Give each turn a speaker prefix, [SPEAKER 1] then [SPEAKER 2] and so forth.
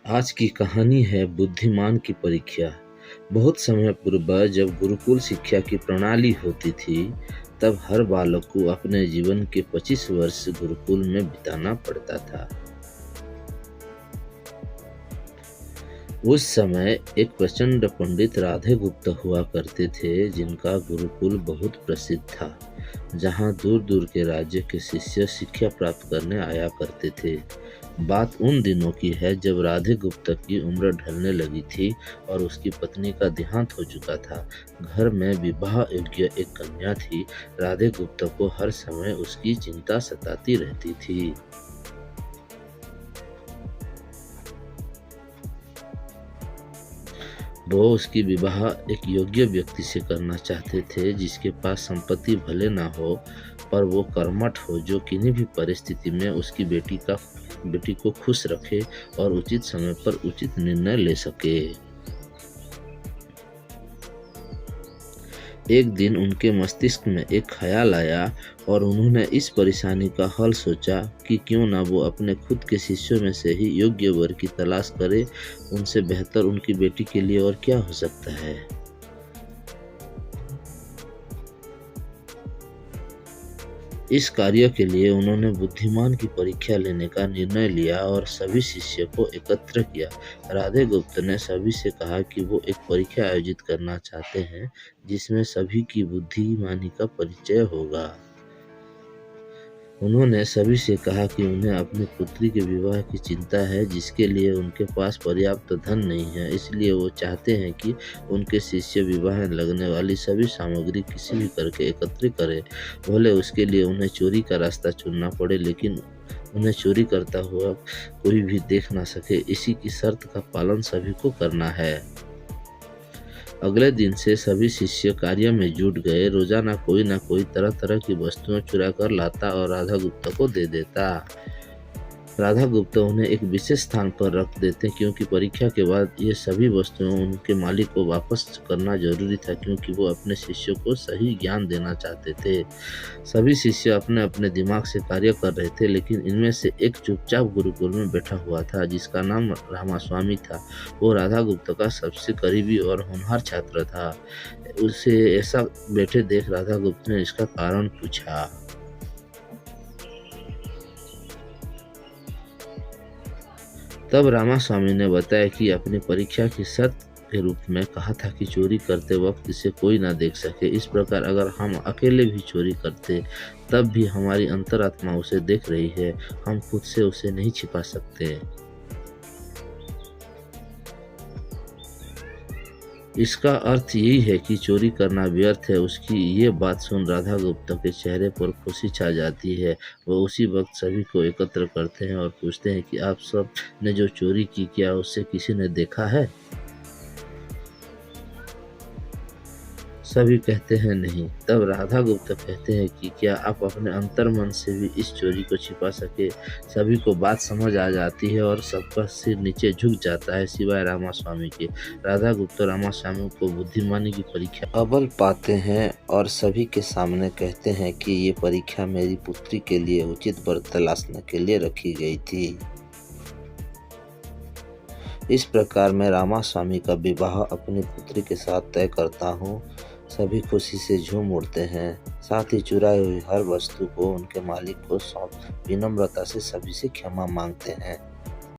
[SPEAKER 1] आज की कहानी है बुद्धिमान की परीक्षा। बहुत समय पूर्व जब गुरुकुल शिक्षा की प्रणाली होती थी, तब हर बालक को अपने जीवन के 25 वर्ष गुरुकुल में बिताना पड़ता था। उस समय एक प्रचंड पंडित राधे गुप्त हुआ करते थे, जिनका गुरुकुल बहुत प्रसिद्ध था, जहाँ दूर दूर के राज्य के शिष्य शिक्षा प्राप्त करने आया करते थे। बात उन दिनों की है जब राधे गुप्त की उम्र ढलने लगी थी और उसकी पत्नी का देहांत हो चुका था। घर में विवाह योग्य एक कन्या थी। राधे गुप्त को हर समय उसकी चिंता सताती रहती थी। वो उसकी विवाह एक योग्य व्यक्ति से करना चाहते थे, जिसके पास संपत्ति भले ना हो, पर वो कर्मठ हो, जो किन्हीं भी परिस्थिति में उसकी बेटी को खुश रखे और उचित समय पर उचित निर्णय ले सके। एक दिन उनके मस्तिष्क में एक ख्याल आया और उन्होंने इस परेशानी का हल सोचा कि क्यों ना वो अपने खुद के शिष्यों में से ही योग्य वर की तलाश करे। उनसे बेहतर उनकी बेटी के लिए और क्या हो सकता है। इस कार्य के लिए उन्होंने बुद्धिमान की परीक्षा लेने का निर्णय लिया और सभी शिष्य को एकत्र किया। राधे गुप्त ने सभी से कहा कि वो एक परीक्षा आयोजित करना चाहते हैं, जिसमें सभी की बुद्धिमानी का परिचय होगा। उन्होंने सभी से कहा कि उन्हें अपनी पुत्री के विवाह की चिंता है, जिसके लिए उनके पास पर्याप्त धन नहीं है। इसलिए वो चाहते हैं कि उनके शिष्य विवाह में लगने वाली सभी सामग्री किसी भी करके एकत्रित करें। भले उसके लिए उन्हें चोरी का रास्ता चुनना पड़े, लेकिन उन्हें चोरी करता हुआ कोई भी देख ना सके। इसी की शर्त का पालन सभी को करना है। अगले दिन से सभी शिष्य कार्य में जुट गए। रोजाना कोई न कोई तरह तरह की वस्तुएं चुरा कर लाता और राधा गुप्त को दे देता। राधा गुप्त उन्हें एक विशेष स्थान पर रख देते, क्योंकि परीक्षा के बाद ये सभी वस्तुएं उनके मालिक को वापस करना जरूरी था, क्योंकि वो अपने शिष्यों को सही ज्ञान देना चाहते थे। सभी शिष्य अपने अपने दिमाग से कार्य कर रहे थे, लेकिन इनमें से एक चुपचाप गुरुकुल में बैठा हुआ था, जिसका नाम रामास्वामी था। वो राधा गुप्त का सबसे करीबी और होनहार छात्र था। उसे ऐसा बैठे देख राधा गुप्त ने इसका कारण पूछा। तब रामास्वामी ने बताया कि अपनी परीक्षा की शर्त के रूप में कहा था कि चोरी करते वक्त इसे कोई ना देख सके। इस प्रकार अगर हम अकेले भी चोरी करते, तब भी हमारी अंतरात्मा उसे देख रही है। हम खुद से उसे नहीं छिपा सकते। इसका अर्थ यही है कि चोरी करना व्यर्थ है। उसकी ये बात सुन राधा गुप्त के चेहरे पर खुशी छा जाती है। वो उसी वक्त सभी को एकत्र करते हैं और पूछते हैं कि आप सब ने जो चोरी की, क्या उससे किसी ने देखा है? सभी कहते हैं नहीं। तब राधा गुप्त कहते हैं कि क्या आप अपने अंतर मन से भी इस चोरी को छिपा सके? सभी को बात समझ आ जाती है और सबका सिर नीचे झुक जाता है, सिवाय रामास्वामी के। राधा गुप्त रामास्वामी को बुद्धिमानी की परीक्षा अव्वल पाते हैं और सभी के सामने कहते हैं कि ये परीक्षा मेरी पुत्री के लिए उचित वर तलाशने के लिए रखी गई थी। इस प्रकार मैं रामास्वामी का विवाह अपनी पुत्री के साथ तय करता हूँ। सभी खुशी से झूम उठते हैं। साथ ही चुराई हुई हर वस्तु को उनके मालिक को सौंप विनम्रता से सभी से क्षमा मांगते हैं।